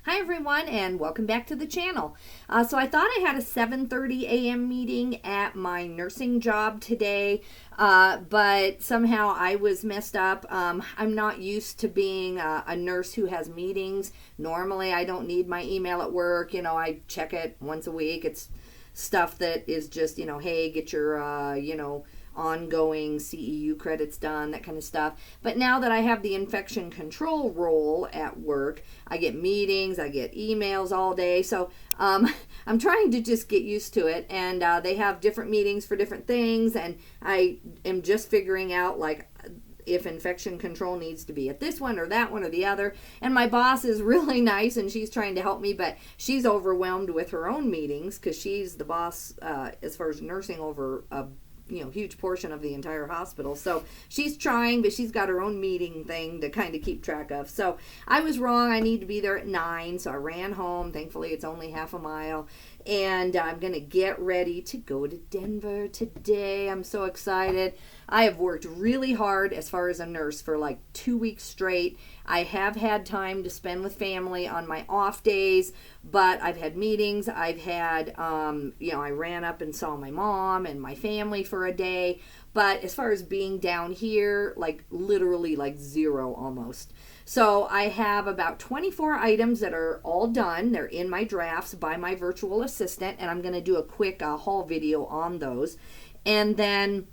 Hi everyone, and welcome back to the channel. So I thought I had a 7:30 a.m. meeting at my nursing job today, but somehow I was messed up. I'm not used to being a nurse who has meetings. Normally I don't need my email at work. I check it once a week. It's stuff that is just, hey, get your, ongoing CEU credits done, that kind of stuff. But now that I have the infection control role at work, I get meetings, I get emails all day. So I'm trying to just get used to it. And they have different meetings for different things. And I am just figuring out, like, if infection control needs to be at this one or that one or the other. And my boss is really nice and she's trying to help me, but she's overwhelmed with her own meetings because she's the boss as far as nursing over a huge portion of the entire hospital. So she's trying, but she's got her own meeting thing to kind of keep track of. So I was wrong. I need to be there at 9. So I ran home. Thankfully, it's only half a mile. And I'm going to get ready to go to Denver today. I'm so excited. I have worked really hard as far as a nurse for like 2 weeks straight. I have had time to spend with family on my off days, but I've had meetings. I've had, I ran up and saw my mom and my family for a day. But as far as being down here, like literally like zero almost. So I have about 24 items that are all done. They're in my drafts by my virtual assistant, and I'm going to do a quick haul video on those. And then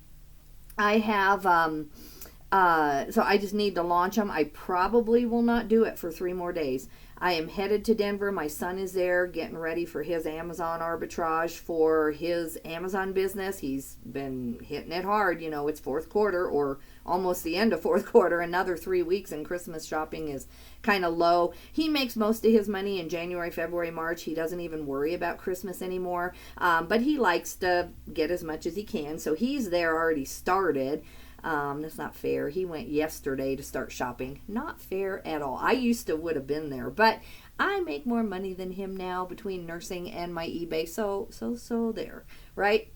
I have, so I just need to launch them. I probably will not do it for 3 more days. I am headed to Denver. My son is there getting ready for his Amazon arbitrage for his Amazon business. He's been hitting it hard. It's fourth quarter or almost the end of fourth quarter. Another 3 weeks and Christmas shopping is kind of low. He makes most of his money in January, February, March. He doesn't even worry about Christmas anymore. But he likes to get as much as he can. So he's there already started. That's not fair. He went yesterday to start shopping. Not fair at all. I used to would have been there, but I make more money than him now between nursing and my eBay. So there, right?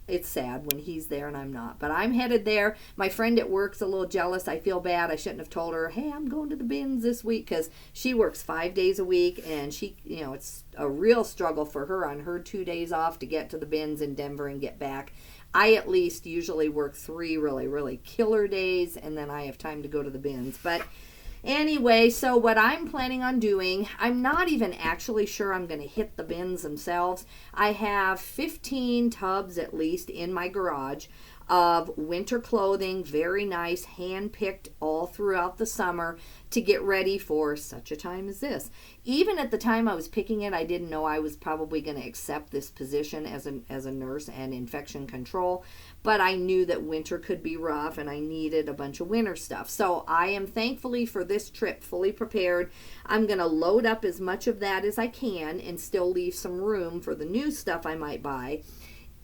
It's sad when he's there and I'm not. But I'm headed there. My friend at work's a little jealous. I feel bad. I shouldn't have told her, hey, I'm going to the bins this week, because she works 5 days a week and she, it's a real struggle for her on her 2 days off to get to the bins in Denver and get back. I at least usually work 3 really, really killer days, and then I have time to go to the bins. But anyway, so what I'm planning on doing, I'm not even actually sure I'm going to hit the bins themselves. I have 15 tubs at least in my garage of winter clothing, very nice, hand-picked all throughout the summer to get ready for such a time as this. Even at the time I was picking it, I didn't know I was probably going to accept this position as a nurse and infection control, but I knew that winter could be rough and I needed a bunch of winter stuff. So I am thankfully for this trip fully prepared. I'm going to load up as much of that as I can and still leave some room for the new stuff I might buy.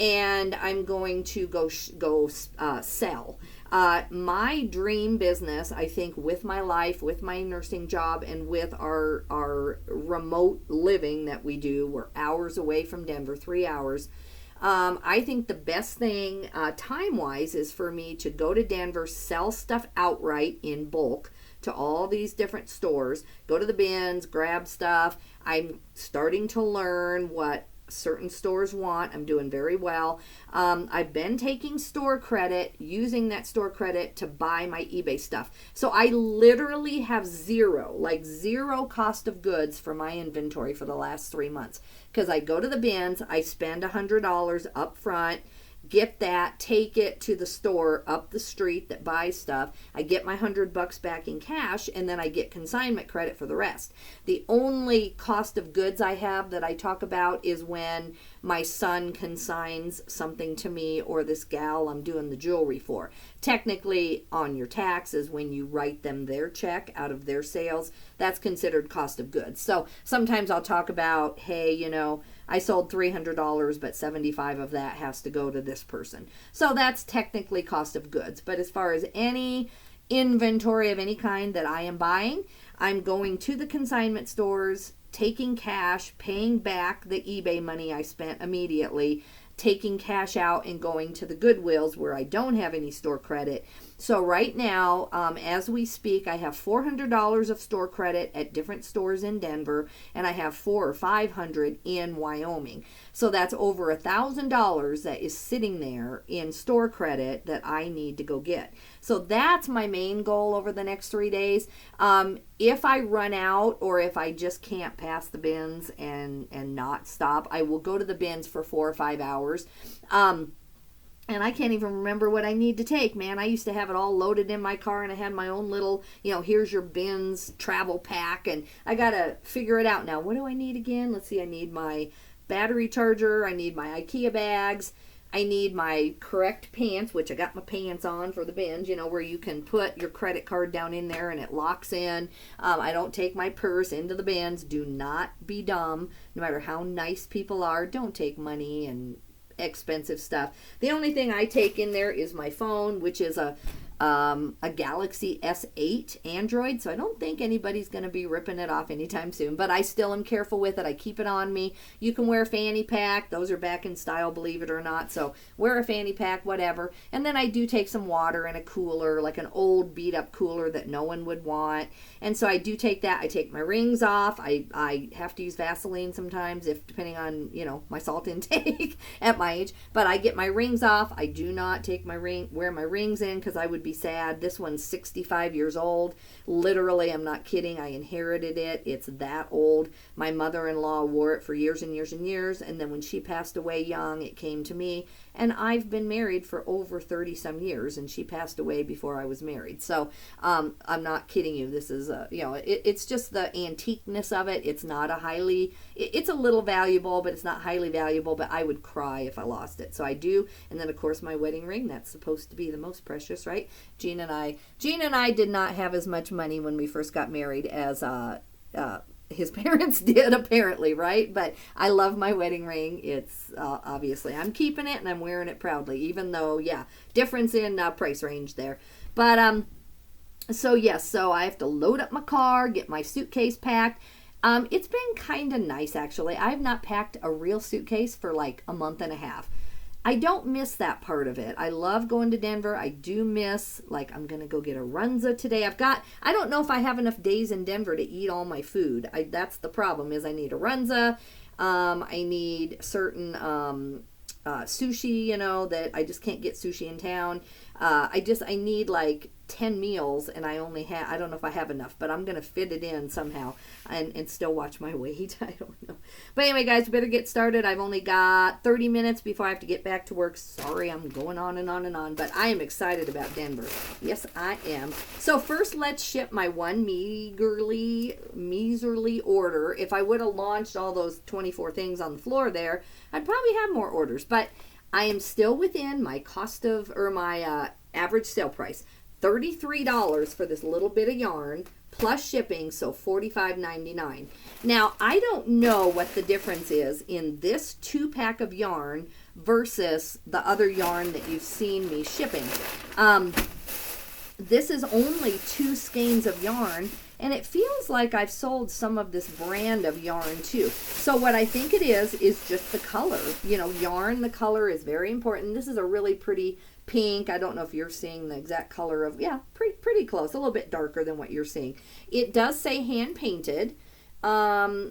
And I'm going to go sell. My dream business, I think, with my life, with my nursing job, and with our remote living that we do, we're hours away from Denver, 3 hours. I think the best thing time-wise is for me to go to Denver, sell stuff outright in bulk to all these different stores, go to the bins, grab stuff. I'm starting to learn what certain stores want. I'm doing very well. I've been taking store credit, using that store credit to buy my eBay stuff. So I literally have zero cost of goods for my inventory for the last 3 months. Because I go to the bins, I spend $100 up front, get that, take it to the store up the street that buys stuff. I get my $100 back in cash, and then I get consignment credit for the rest. The only cost of goods I have that I talk about is when my son consigns something to me, or this gal I'm doing the jewelry for. Technically, on your taxes, when you write them their check out of their sales, that's considered cost of goods. So sometimes I'll talk about, hey, I sold $300, but 75 of that has to go to this person. So that's technically cost of goods. But as far as any inventory of any kind that I am buying, I'm going to the consignment stores, taking cash, paying back the eBay money I spent immediately, taking cash out and going to the Goodwills where I don't have any store credit, So right now, as we speak, I have $400 of store credit at different stores in Denver, and I have $400 or $500 in Wyoming. So that's over $1,000 that is sitting there in store credit that I need to go get. So that's my main goal over the next 3 days. If I run out, or if I just can't pass the bins and not stop, I will go to the bins for 4 or 5 hours. And I can't even remember what I need to take, man. I used to have it all loaded in my car, and I had my own little, here's your bins travel pack, and I got to figure it out now. What do I need again? Let's see, I need my battery charger, I need my IKEA bags, I need my correct pants, which I got my pants on for the bins, where you can put your credit card down in there and it locks in. I don't take my purse into the bins. Do not be dumb. No matter how nice people are, don't take money and expensive stuff. The only thing I take in there is my phone, which is a Galaxy S8 Android, so I don't think anybody's going to be ripping it off anytime soon, but I still am careful with it. I keep it on me. You can wear a fanny pack. Those are back in style, believe it or not, so wear a fanny pack, whatever. And then I do take some water in a cooler, like an old beat up cooler that no one would want, and so I do take that. I take my rings off. I have to use Vaseline sometimes, if depending on my salt intake at my age, but I get my rings off. I do not take wear my rings in, because I would be sad. This one's 65 years old. Literally, I'm not kidding. I inherited it. It's that old. My mother-in-law wore it for years and years and years, and then when she passed away young, it came to me, and I've been married for over 30 some years, and she passed away before I was married. So I'm not kidding you. This is it's just the antiqueness of it. It's not it's a little valuable, but it's not highly valuable, but I would cry if I lost it. So I do. And then of course my wedding ring, that's supposed to be the most precious, right? Gene and I did not have as much money when we first got married as his parents did, apparently, right? But I love my wedding ring. It's obviously, I'm keeping it and I'm wearing it proudly, even though, difference in price range there. But so yes, so I have to load up my car, get my suitcase packed. It's been kind of nice, actually. I've not packed a real suitcase for like a month and a half. I don't miss that part of it. I love going to Denver. I do miss, like, I'm going to go get a runza today. I don't know if I have enough days in Denver to eat all my food. That's the problem, is I need a runza. I need certain sushi, that I just can't get sushi in town. I need like 10 meals, and I don't know if I have enough, but I'm going to fit it in somehow and still watch my weight. I don't know. But anyway, guys, we better get started. I've only got 30 minutes before I have to get back to work. Sorry, I'm going on and on and on, but I am excited about Denver. Yes, I am. So first, let's ship my one meagerly order. If I would have launched all those 24 things on the floor there, I'd probably have more orders, but I am still within my my average sale price. $33 for this little bit of yarn plus shipping, so $45.99. Now, I don't know what the difference is in this 2-pack of yarn versus the other yarn that you've seen me shipping. This is only 2 skeins of yarn, and it feels like I've sold some of this brand of yarn too. So what I think it is just the color. Yarn, the color is very important. This is a really pretty pink. I don't know if you're seeing the exact color of, pretty close, a little bit darker than what you're seeing. It does say hand painted, so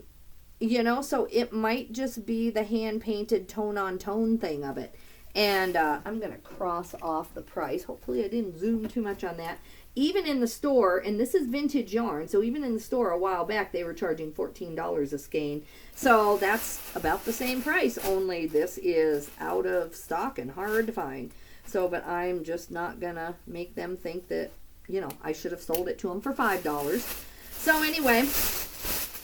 it might just be the hand painted tone on tone thing of it. And I'm going to cross off the price. Hopefully I didn't zoom too much on that. Even in the store, and this is vintage yarn, so even in the store a while back, they were charging $14 a skein. So that's about the same price, only this is out of stock and hard to find. So, but I'm just not going to make them think that, I should have sold it to them for $5. So anyway,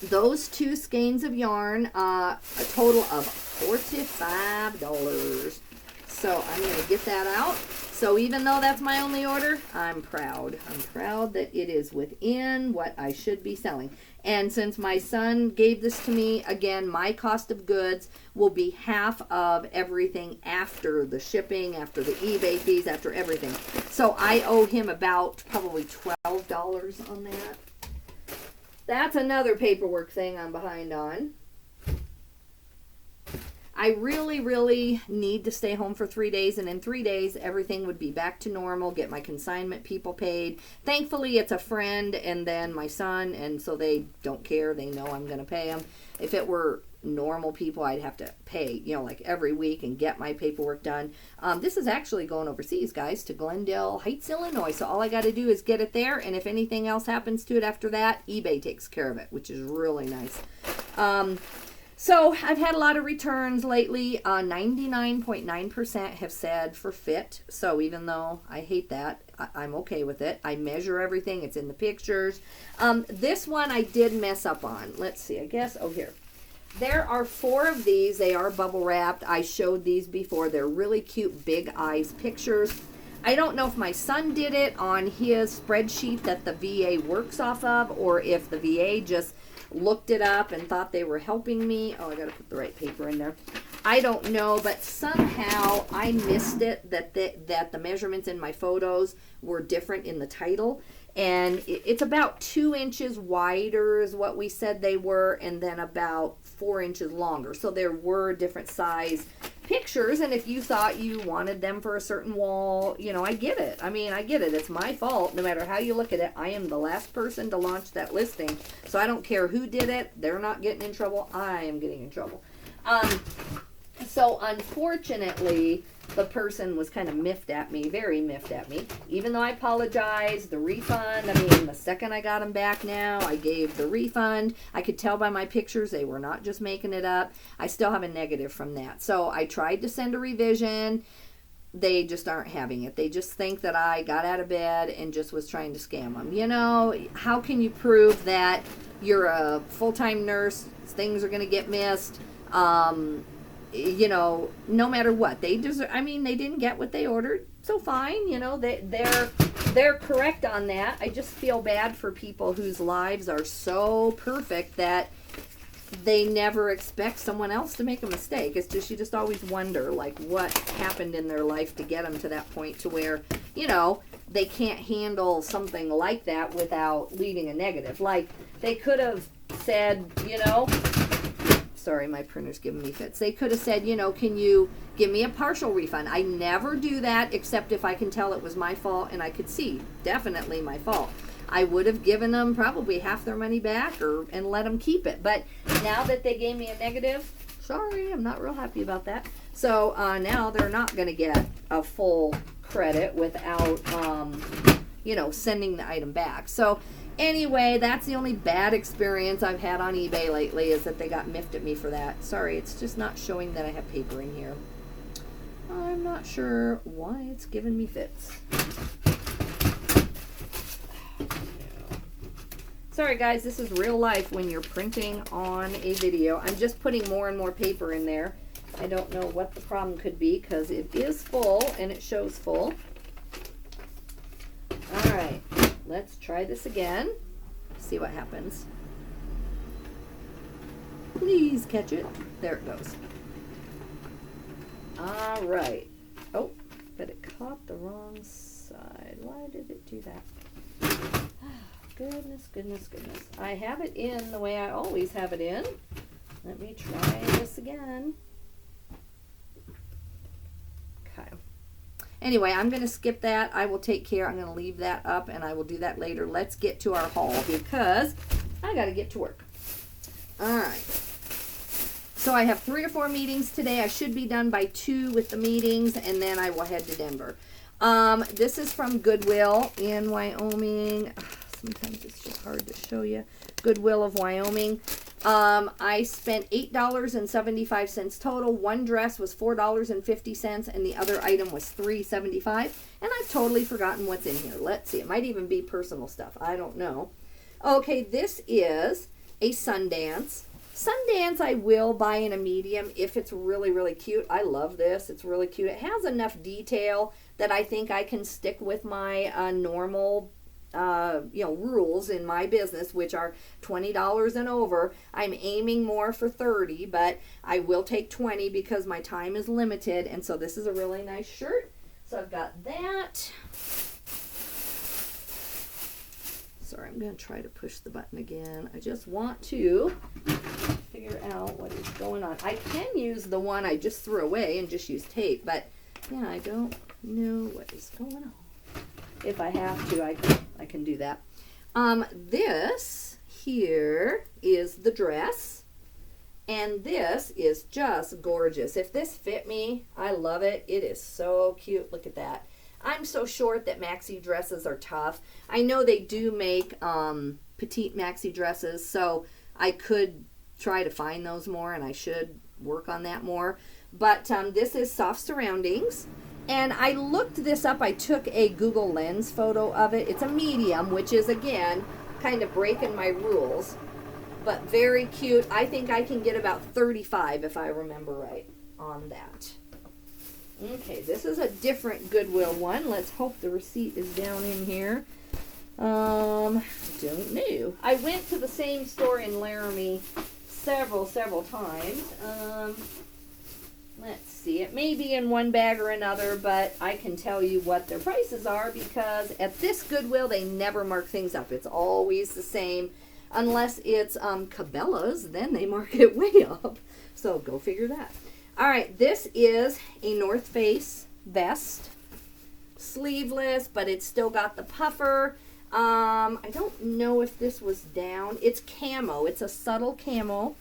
those 2 skeins of yarn, a total of $45. So I'm going to get that out. So even though that's my only order, I'm proud. I'm proud that it is within what I should be selling. And since my son gave this to me, again, my cost of goods will be half of everything after the shipping, after the eBay fees, after everything. So I owe him about probably $12 on that. That's another paperwork thing I'm behind on. I really, really need to stay home for 3 days, and in 3 days, everything would be back to normal, get my consignment people paid. Thankfully, it's a friend and then my son, and so they don't care. They know I'm going to pay them. If it were normal people, I'd have to pay, like every week and get my paperwork done. This is actually going overseas, guys, to Glendale Heights, Illinois. So all I got to do is get it there, and if anything else happens to it after that, eBay takes care of it, which is really nice. So I've had a lot of returns lately. 99.9% have said for fit. So even though I hate that, I'm okay with it. I measure everything. It's in the pictures. This one I did mess up on. Let's see. I guess, here. There are 4 of these. They are bubble wrapped. I showed these before. They're really cute big eyes pictures. I don't know if my son did it on his spreadsheet that the VA works off of, or if the VA just looked it up and thought they were helping me. I gotta put the right paper in there. I don't know, but somehow I missed it that the measurements in my photos were different in the title. And it's about 2 inches wider is what we said they were, and then about 4 inches longer. So there were different size pictures, and if you thought you wanted them for a certain wall, I get it. I get it. It's my fault. No matter how you look at it, I am the last person to launch that listing. So I don't care who did it. They're not getting in trouble. I am getting in trouble. So unfortunately, the person was kind of miffed at me, very miffed at me. Even though I apologized, the refund, the second I got them back now, I gave the refund. I could tell by my pictures they were not just making it up. I still have a negative from that. So I tried to send a revision. They just aren't having it. They just think that I got out of bed and just was trying to scam them. How can you prove that you're a full-time nurse? Things are going to get missed. No matter what they deserve. They didn't get what they ordered, so fine. They're correct on that. I just feel bad for people whose lives are so perfect that they never expect someone else to make a mistake. It's just, you just always wonder, what happened in their life to get them to that point to where, they can't handle something like that without leaving a negative. They could have said, sorry, my printer's giving me fits. They could have said, can you give me a partial refund? I never do that except if I can tell it was my fault and I could see definitely my fault. I would have given them probably half their money back and let them keep it. But now that they gave me a negative, sorry, I'm not real happy about that. So now they're not going to get a full credit without, sending the item back. So anyway, that's the only bad experience I've had on eBay lately, is that they got miffed at me for that. Sorry, it's just not showing that I have paper in here. I'm not sure why it's giving me fits. Sorry guys, this is real life when you're printing on a video. I'm just putting more and more paper in there. I don't know what the problem could be because it is full and it shows full. All right. Let's try this again. See what happens. Please catch it. There it goes. All right. Oh, but it caught the wrong side. Why did it do that? Goodness, goodness, goodness. I have it in the way I always have it in. Let me try this again. Okay. Anyway, I'm going to skip that. I will take care. I'm going to leave that up, and I will do that later. Let's get to our haul because I got to get to work. All right. So I have 3 or 4 meetings today. I should be done by 2 with the meetings, and then I will head to Denver. This is from Goodwill in Wyoming. Sometimes it's just hard to show you. Goodwill of Wyoming. I spent $8.75 total. One dress was $4.50, and the other item was $3.75. And I've totally forgotten what's in here. Let's see. It might even be personal stuff. I don't know. Okay, this is a Sundance. Sundance I will buy in a medium if it's really, really cute. I love this. It's really cute. It has enough detail that I think I can stick with my normal rules in my business, which are $20 and over. I'm aiming more for 30, but I will take 20 because my time is limited. And so this is a really nice shirt. So I've got that. Sorry, I'm going to try to push the button again. I just want to figure out what is going on. I can use the one I just threw away and just use tape, but yeah, I don't know what is going on. If I have to, I can do that. This here is the dress, and this is just gorgeous. If this fit me, I love it. It is so cute. Look at that. I'm so short that maxi dresses are tough. I know they do make petite maxi dresses, so I could try to find those more, and I should work on that more. But this is Soft Surroundings. And I looked this up. I took a Google Lens photo of it. It's a medium, which is, again, kind of breaking my rules. But very cute. I think I can get about 35, if I remember right, on that. Okay, this is a different Goodwill one. Let's hope the receipt is down in here. Don't know. I went to the same store in Laramie several times. Let's see. It may be in one bag or another, but I can tell you what their prices are because at this Goodwill, they never mark things up. It's always the same. Unless it's Cabela's, then they mark it way up. So go figure that. All right, this is a North Face vest. Sleeveless, but it's still got the puffer. I don't know if this was down. It's camo. It's a subtle camo.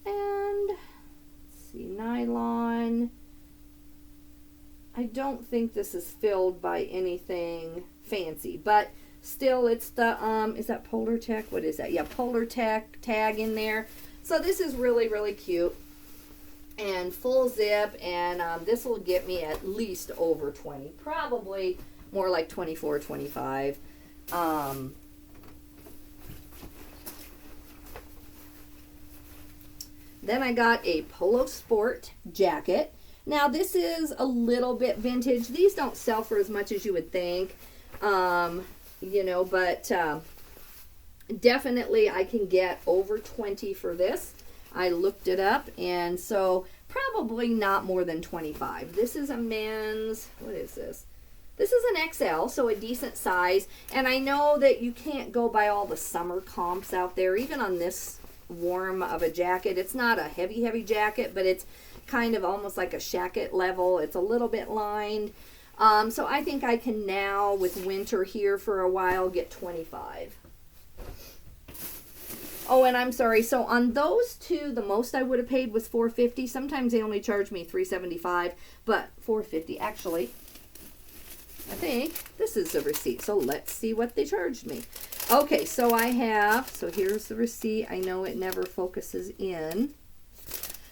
And let's see, nylon. I don't think this is filled by anything fancy, but still it's the, is that Polar Tech? What is that? Yeah, Polar Tech tag in there. So this is really, really cute. And full zip, and this will get me at least over 20. Probably more like 24, 25. Then I got a Polo Sport jacket. Now this is a little bit vintage. These don't sell for as much as you would think, you know, but definitely I can get over 20 for this. I looked it up, and so probably not more than 25. This is a men's, what is this? This is an XL, so a decent size. And I know that you can't go by all the summer comps out there, even on this warm of a jacket. It's not a heavy, heavy jacket, but it's kind of almost like a shacket level. It's a little bit lined. So I think I can now, with winter here for a while, get 25. Oh, and I'm sorry. So on those two, the most I would have paid was $4.50. Sometimes they only charge me $3.75, but $4.50 actually. I think this is the receipt. So let's see what they charged me. Okay, so I have, so here's the receipt. I know it never focuses in.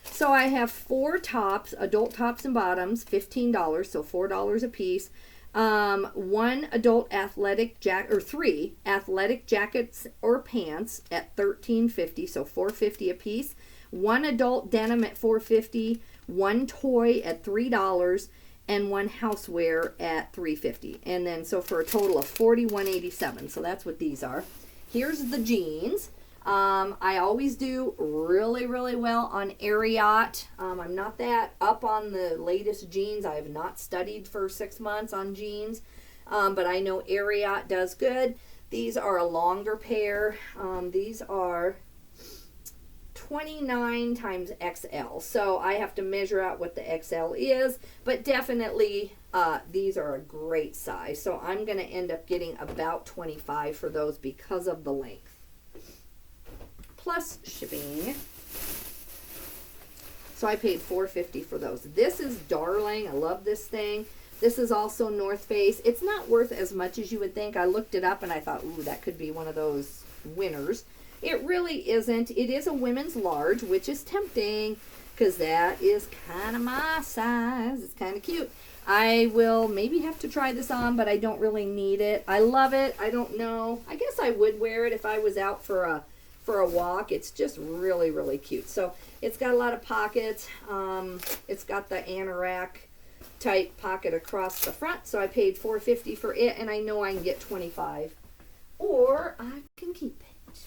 So I have 4 tops, adult tops and bottoms, $15, so $4 a piece. 1 adult athletic jacket, or 3 athletic jackets or pants at $13.50, so $4.50 a piece. 1 adult denim at $4.50, 1 toy at $3, and 1 houseware at $3.50. And then so for a total of $41.87. So that's what these are. Here's the jeans. I always do really, really well on Ariat. I'm not that up on the latest jeans. I have not studied for 6 months on jeans, but I know Ariat does good. These are a longer pair. These are 29 times XL, so I have to measure out what the XL is, but definitely these are a great size. So I'm going to end up getting about 25 for those because of the length. Plus shipping. So I paid $4.50 for those. This is darling. I love this thing. This is also North Face. It's not worth as much as you would think. I looked it up and I thought, ooh, that could be one of those winners. It really isn't. It is a women's large, which is tempting because that is kind of my size. It's kind of cute. I will maybe have to try this on, but I don't really need it. I love it. I don't know. I guess I would wear it if I was out for a walk. It's just really, really cute. So it's got a lot of pockets. It's got the anorak type pocket across the front. So I paid $4.50 for it, and I know I can get 25, or I can keep it.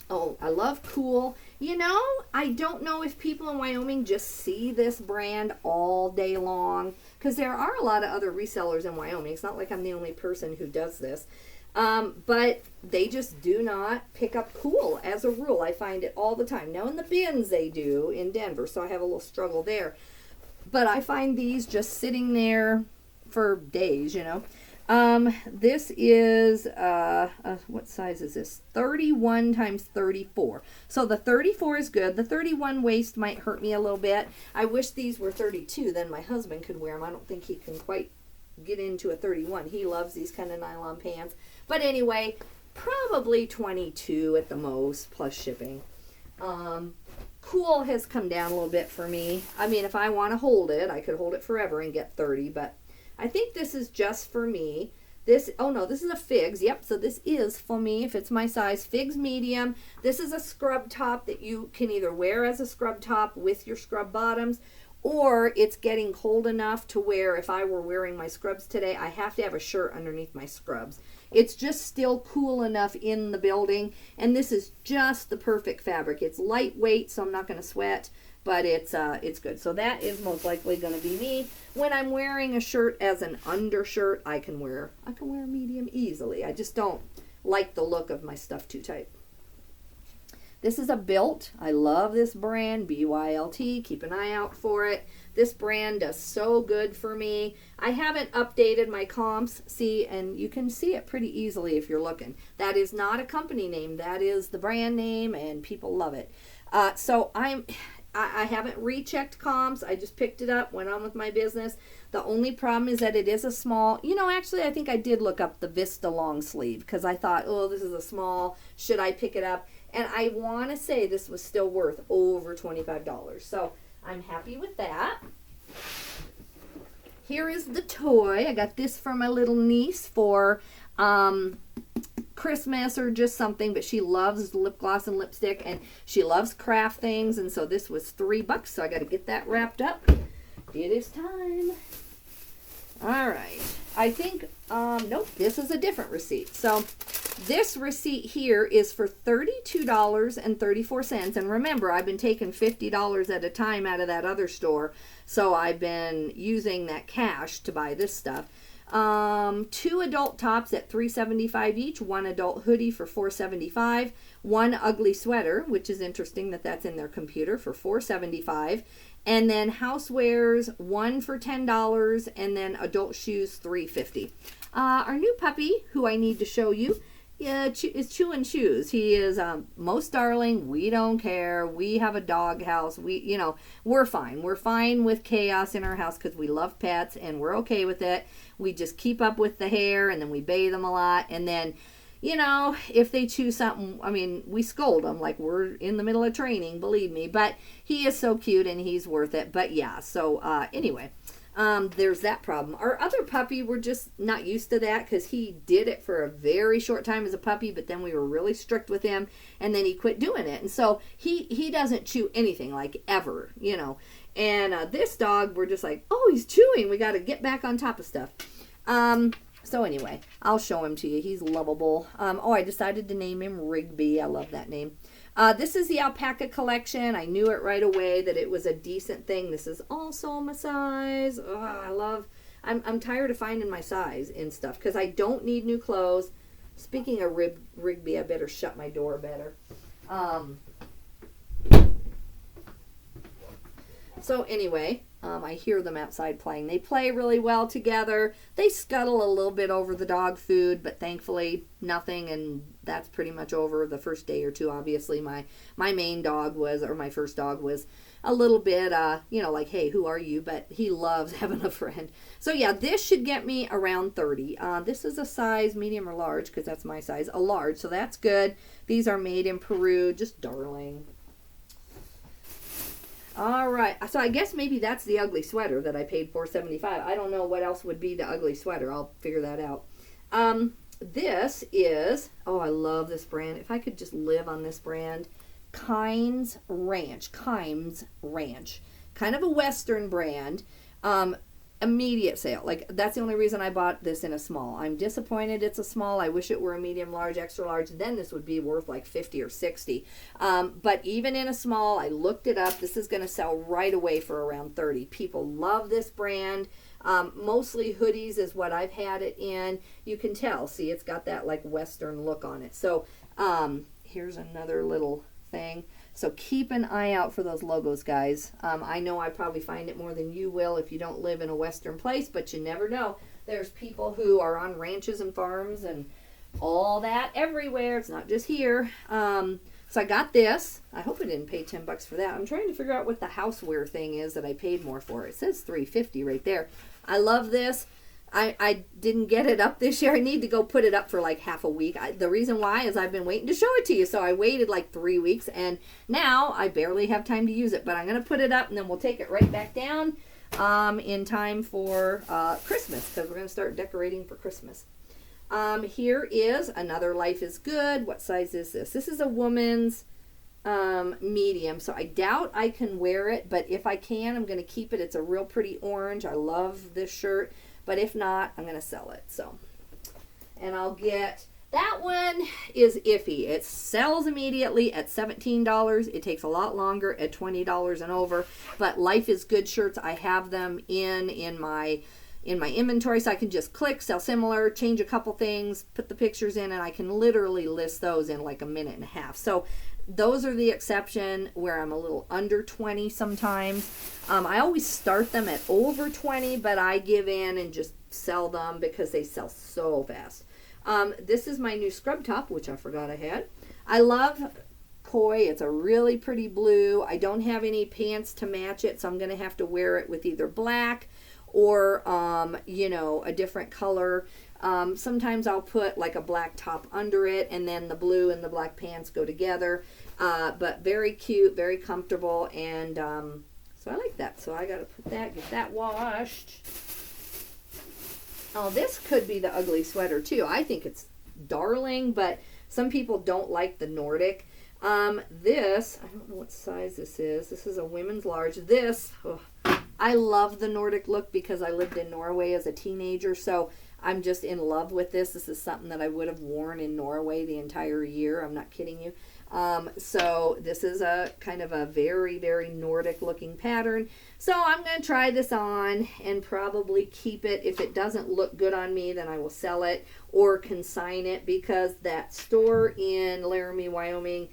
Oh, I love Cool. You know, I don't know if people in Wyoming just see this brand all day long, because there are a lot of other resellers in Wyoming. It's not like I'm the only person who does this. But they just do not pick up Cool as a rule. I find it all the time. Now in the bins they do in Denver, so I have a little struggle there. But I find these just sitting there for days, you know. This is, what size is this? 31 times 34. So the 34 is good. The 31 waist might hurt me a little bit. I wish these were 32. Then my husband could wear them. I don't think he can quite get into a 31. He loves these kind of nylon pants. But anyway, probably 22 at the most, plus shipping. Cool has come down a little bit for me. I mean, if I want to hold it, I could hold it forever and get 30, but I think this is just for me. This, oh no, this is a Figs. Yep, so this is for me if it's my size. Figs medium. This is a scrub top that you can either wear as a scrub top with your scrub bottoms, or it's getting cold enough to where if I were wearing my scrubs today, I have to have a shirt underneath my scrubs. It's just still cool enough in the building, and this is just the perfect fabric. It's lightweight, so I'm not going to sweat, but it's good. So that is most likely going to be me. When I'm wearing a shirt as an undershirt, I can wear medium easily. I just don't like the look of my stuff too tight. This is a Built. I love this brand, BYLT. Keep an eye out for it. This brand does so good for me. I haven't updated my comps, see, and you can see it pretty easily if you're looking. That is not a company name. That is the brand name, and people love it. So I haven't rechecked comps. I just picked it up, went on with my business. The only problem is that it is a small. You know, actually, I think I did look up the Vista long sleeve because I thought, oh, this is a small. Should I pick it up? And I want to say this was still worth over $25. So I'm happy with that. Here is the toy. I got this for my little niece for Christmas or just something, but she loves lip gloss and lipstick, and she loves craft things, and so this was $3, so I got to get that wrapped up. It is time. All right. I think, nope, this is a different receipt. So this receipt here is for $32.34. And remember, I've been taking $50 at a time out of that other store. So I've been using that cash to buy this stuff. 2 adult tops at $3.75 each, 1 adult hoodie for $4.75, 1 ugly sweater, which is interesting that that's in their computer, for $4.75, and then housewares, 1 for $10, and then adult shoes, $3.50. Our new puppy, who I need to show you, is chewing shoes. He is most darling. We don't care. We have a dog house. We're fine. We're fine with chaos in our house because we love pets and we're okay with it. We just keep up with the hair, and then we bathe them a lot, and then if they chew something, I mean, we scold them like we're in the middle of training, believe me, but he is so cute and he's worth it. But yeah, so anyway, there's that problem. Our other puppy, we're just not used to that because he did it for a very short time as a puppy, but then we were really strict with him, and then he quit doing it. And so he doesn't chew anything, like ever, And this dog, we're just like, oh, he's chewing. We got to get back on top of stuff. So anyway, I'll show him to you. He's lovable. I decided to name him Rigby. I love that name. This is the alpaca collection. I knew it right away that it was a decent thing. This is also my size. I'm tired of finding my size in stuff because I don't need new clothes. Speaking of Rigby, I better shut my door better. So anyway, I hear them outside playing. They play really well together. They scuttle a little bit over the dog food, but thankfully nothing, and that's pretty much over. The first day or two, obviously, my main dog my first dog was a little bit, like, hey, who are you? But he loves having a friend. So yeah, this should get me around 30. This is a size medium or large, because that's my size, a large, so that's good. These are made in Peru, just darling. All right, so I guess maybe that's the ugly sweater that I paid $4.75. I don't know what else would be the ugly sweater. I'll figure that out. This is, I love this brand. If I could just live on this brand, Kimes Ranch. Kind of a Western brand. immediate sale. Like, that's the only reason I bought this in a small. I'm disappointed it's a small. I wish it were a medium, large, extra large. Then this would be worth like 50 or 60. But even in a small, I looked it up. This is going to sell right away for around 30. People love this brand. Mostly hoodies is what I've had it in. You can tell. See, it's got that like Western look on it. So here's another little thing. So keep an eye out for those logos, guys. I know I probably find it more than you will if you don't live in a Western place, but you never know. There's people who are on ranches and farms and all that everywhere. It's not just here. So I got this. I hope I didn't pay $10 for that. I'm trying to figure out what the houseware thing is that I paid more for. It says $3.50 right there. I love this. I didn't get it up this year. I need to go put it up for like half a week. The reason why is I've been waiting to show it to you. So I waited like 3 weeks, and now I barely have time to use it. But I'm going to put it up, and then we'll take it right back down in time for Christmas, because we're going to start decorating for Christmas. Here is another Life is Good. What size is this? This is a woman's medium, so I doubt I can wear it, but if I can, I'm going to keep it. It's a real pretty orange. I love this shirt. But if not, I'm going to sell it. So, and I'll get, that one is iffy. It sells immediately at $17. It takes a lot longer at $20 and over. But Life is Good shirts, I have them in my inventory, so I can just click, sell similar, change a couple things, put the pictures in, and I can literally list those in like a minute and a half. So those are the exception where I'm a little under 20 sometimes. I always start them at over 20, but I give in and just sell them because they sell so fast. This is my new scrub top, which I forgot I had. I love Koi. It's a really pretty blue. I don't have any pants to match it, so I'm going to have to wear it with either black or, a different color. Sometimes I'll put like a black top under it, and then the blue and the black pants go together. But very cute, very comfortable, and so I like that. So I got to put that, get that washed. Oh, this could be the ugly sweater too. I think it's darling, but some people don't like the Nordic. This, I don't know what size this is. This is a women's large. This, I love the Nordic look because I lived in Norway as a teenager, so I'm just in love with this. This is something that I would have worn in Norway the entire year. I'm not kidding you. So this is a kind of a very, very Nordic looking pattern. So I'm going to try this on and probably keep it. If it doesn't look good on me, then I will sell it or consign it, because that store in Laramie, Wyoming,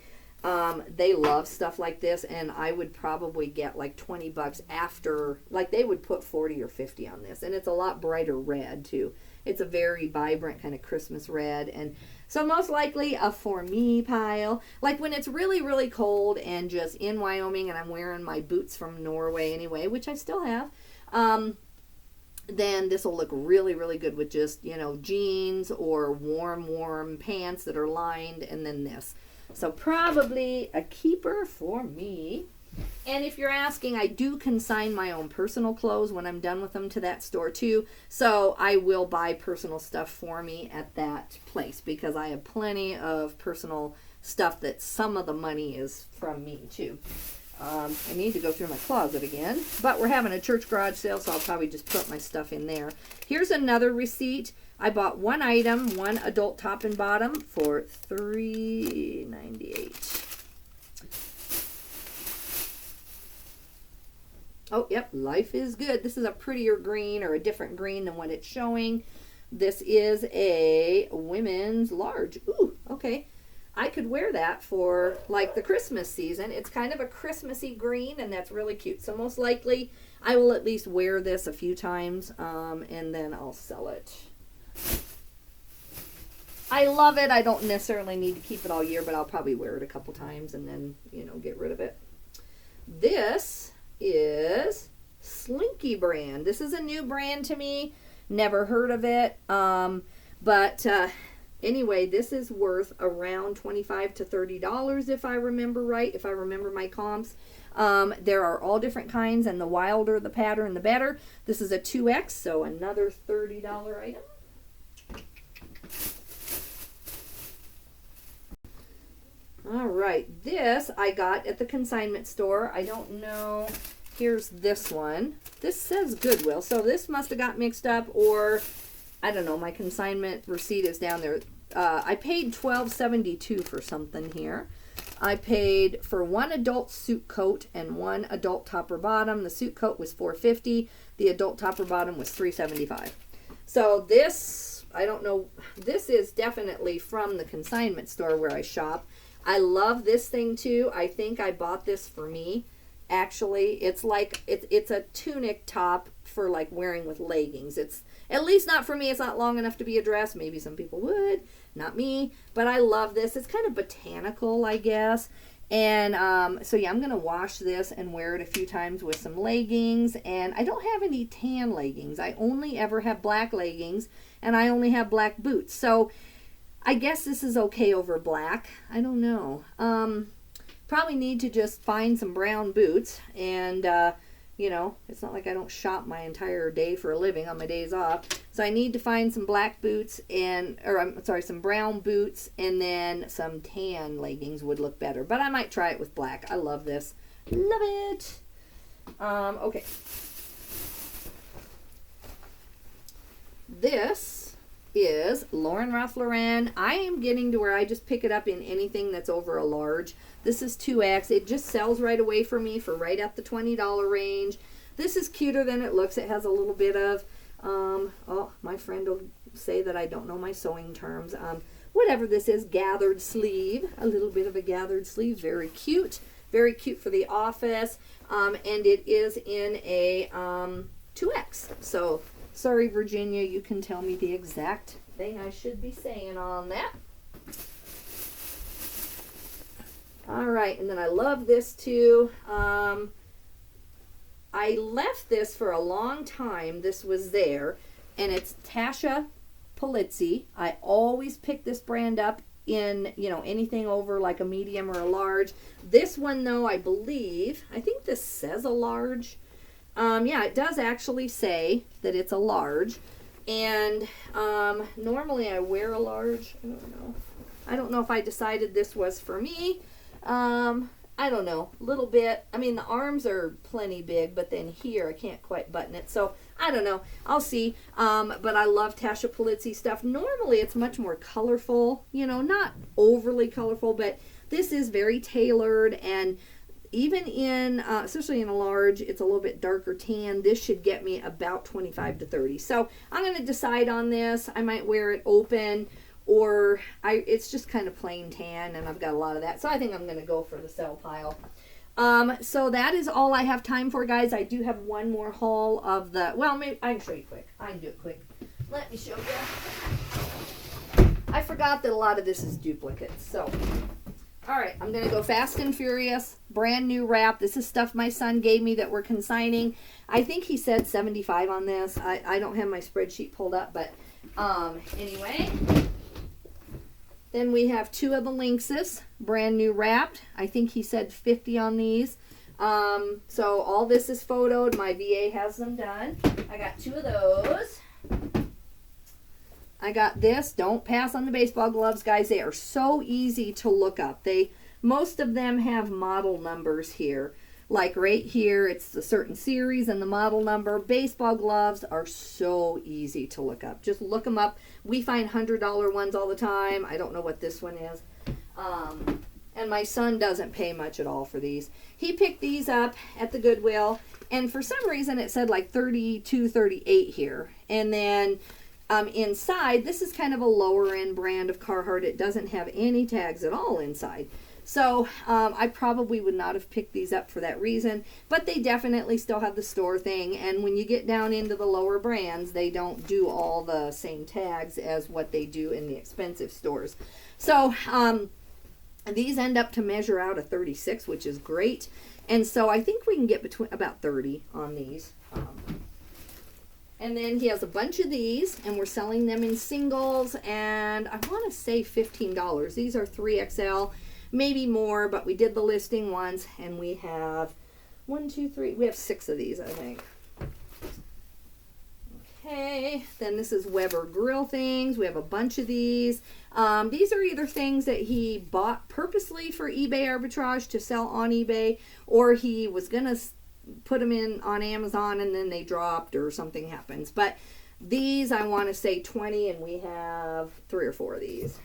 they love stuff like this, and I would probably get like $20 after, like they would put 40 or 50 on this, and it's a lot brighter red too. It's a very vibrant kind of Christmas red, and so most likely a for me pile. Like when it's really, really cold and just in Wyoming and I'm wearing my boots from Norway anyway, which I still have, then this will look really, really good with just, jeans or warm pants that are lined, and then this. So probably a keeper for me. And if you're asking, I do consign my own personal clothes when I'm done with them to that store too. So I will buy personal stuff for me at that place, because I have plenty of personal stuff that some of the money is from me too. I need to go through my closet again, but we're having a church garage sale, so I'll probably just put my stuff in there. Here's another receipt. I bought one item, one adult top and bottom for $3.98. Oh, yep, Life is Good. This is a prettier green, or a different green than what it's showing. This is a women's large. Ooh, okay. I could wear that for like the Christmas season. It's kind of a Christmassy green, and that's really cute. So most likely I will at least wear this a few times, and then I'll sell it. I love it. I don't necessarily need to keep it all year, but I'll probably wear it a couple times and then, get rid of it. This is Slinky brand. This is a new brand to me. Never heard of it. But anyway, this is worth around $25 to $30 if I remember right, if I remember my comps. There are all different kinds, and the wilder the pattern, the better. This is a 2X, so another $30 item. All right, this I got at the consignment store. I don't know here's this one. This says Goodwill, so this must have got mixed up, or I don't know. My consignment receipt is down there. I paid $12.72 for something here. I paid for one adult suit coat and one adult topper bottom. The suit coat was $4.50. The adult topper bottom was $3.75. So this, I don't know, this is definitely from the consignment store where I shop. I love this thing too. I think I bought this for me. Actually, it's like, it's a tunic top for like wearing with leggings. It's, at least not for me, it's not long enough to be a dress. Maybe some people would, not me. But I love this. It's kind of botanical, I guess. And so yeah, I'm going to wash this and wear it a few times with some leggings. And I don't have any tan leggings. I only ever have black leggings, and I only have black boots. So I guess this is okay over black. I don't know. Probably need to just find some brown boots. And, you know, it's not like I don't shop my entire day for a living on my days off. So I need to find some black boots and, or I'm sorry, some brown boots, and then some tan leggings would look better. But I might try it with black. I love this. Love it. Okay. This is Lauren Ralph Lauren. I am getting to where I just pick it up in anything that's over a large. This is 2X. It just sells right away for me for right at the $20 range. This is cuter than it looks. It has a little bit of, oh, my friend will say that I don't know my sewing terms. Whatever this is, gathered sleeve. A little bit of a gathered sleeve. Very cute. Very cute for the office. And it is in a 2X. So, sorry, Virginia, you can tell me the exact thing I should be saying on that. All right, and then I love this too. I left this for a long time. This was there, and it's Tasha Polizzi. I always pick this brand up in, you know, anything over like a medium or a large. This one, though, I think this says a large. Yeah, it does actually say that it's a large. And normally I wear a large. I don't know if I decided this was for me. I don't know, a little bit. I mean, the arms are plenty big, but then here I can't quite button it. So I don't know. I'll see. But I love Tasha Polizzi stuff. Normally it's much more colorful, you know, not overly colorful, but this is very tailored. And even in, especially in a large, it's a little bit darker tan. This should get me about 25 to 30. So I'm going to decide on this. I might wear it open, or it's just kind of plain tan, and I've got a lot of that. So I think I'm going to go for the sell pile. So that is all I have time for, guys. I do have one more haul of the, well, maybe I can show you quick. I can do it quick. Let me show you. I forgot that a lot of this is duplicates. So, all right, I'm going to go fast and furious. Brand new wrap. This is stuff my son gave me that we're consigning. I think he said 75 on this. I don't have my spreadsheet pulled up, but anyway. Then we have two of the Lynxes, brand new wrapped. I think he said 50 on these. So all this is photoed. My VA has them done. I got two of those. I got this. Don't pass on the baseball gloves, guys. They are so easy to look up. Most of them have model numbers here. Like right here, it's a certain series and the model number. Baseball gloves are so easy to look up. Just look them up. We find $100 ones all the time. I don't know what this one is. And my son doesn't pay much at all for these. He picked these up at the Goodwill, and for some reason it said like 32, 38 here. And then inside, this is kind of a lower end brand of Carhartt. It doesn't have any tags at all inside. So I probably would not have picked these up for that reason, but they definitely still have the store thing. And when you get down into the lower brands, they don't do all the same tags as what they do in the expensive stores. So these end up to measure out a 36, which is great. And so I think we can get between about 30 on these. And then he has a bunch of these, and we're selling them in singles, and I want to say $15. These are 3XL. Maybe more, but we did the listing once, and we have 1, 2, 3. We have 6 of these, I think. Okay, then this is Weber grill things. We have a bunch of these. These are either things that he bought purposely for eBay arbitrage to sell on eBay, or he was going to put them in on Amazon and then they dropped or something happens. But these, I want to say 20, and we have 3 or 4 of these.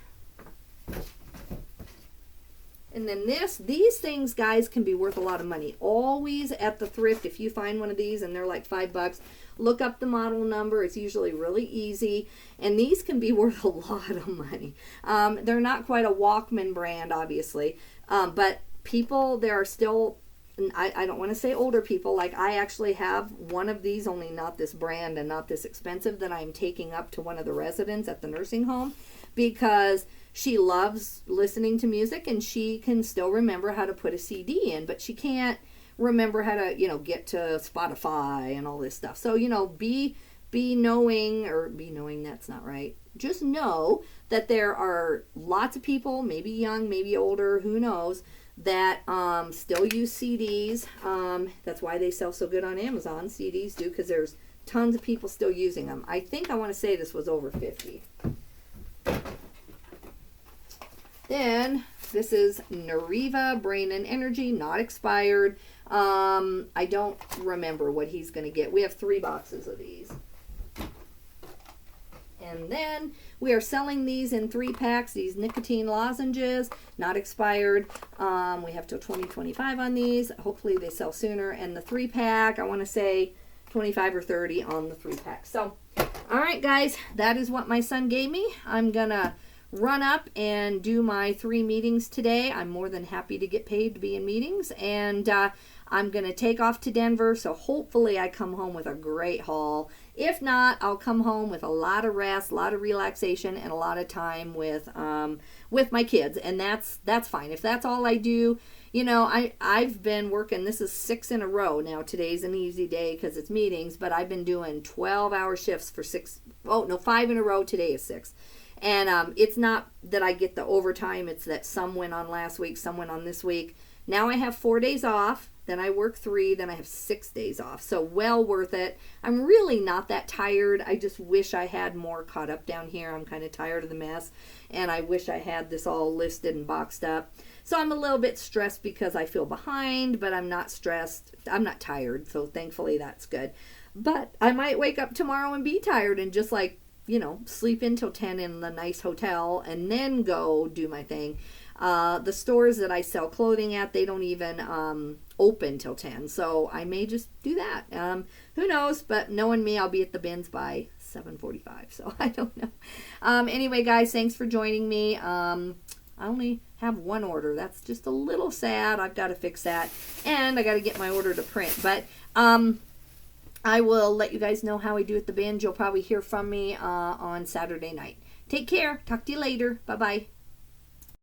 And then these things, guys, can be worth a lot of money. Always at the thrift, if you find one of these and they're like $5, look up the model number. It's usually really easy. And these can be worth a lot of money. They're not quite a Walkman brand, obviously. But people, there are still, I don't want to say older people, like I actually have one of these, only not this brand and not this expensive, that I'm taking up to one of the residents at the nursing home because she loves listening to music and she can still remember how to put a CD in, but she can't remember how to, get to Spotify and all this stuff. So, be knowing, that's not right. Just know that there are lots of people, maybe young, maybe older, who knows, that still use CDs. That's why they sell so good on Amazon. CDs do, because there's tons of people still using them. I think I want to say this was over 50. Then, this is Nariva Brain and Energy, not expired. I don't remember what he's going to get. We have 3 boxes of these. And then we are selling these in 3 packs, these nicotine lozenges, not expired. We have till 2025 on these. Hopefully they sell sooner. And the 3-pack, I want to say 25 or 30 on the 3-pack. So, all right, guys, that is what my son gave me. I'm going to run up and do my 3 meetings today. I'm more than happy to get paid to be in meetings. And I'm going to take off to Denver, so hopefully I come home with a great haul. If not, I'll come home with a lot of rest, a lot of relaxation, and a lot of time with my kids, and that's fine. If that's all I do, I've been working, this is 6 in a row now. Today's an easy day because it's meetings, but I've been doing 12-hour shifts for 5 in a row. Today is 6. And it's not that I get the overtime, it's that some went on last week, some went on this week. Now I have 4 days off, then I work 3, then I have 6 days off. So well worth it. I'm really not that tired. I just wish I had more caught up down here. I'm kind of tired of the mess, and I wish I had this all listed and boxed up. So I'm a little bit stressed because I feel behind, but I'm not stressed. I'm not tired, so thankfully that's good. But I might wake up tomorrow and be tired and just sleep until 10 in the nice hotel and then go do my thing. The stores that I sell clothing at, they don't even open till 10, so I may just do that. Who knows, but knowing me, I'll be at the bins by 7:45, so I don't know. Anyway, guys, thanks for joining me. I only have 1 order. That's just a little sad. I've got to fix that, and I got to get my order to print, but I will let you guys know how I do at the bins. You'll probably hear from me on Saturday night. Take care. Talk to you later. Bye-bye.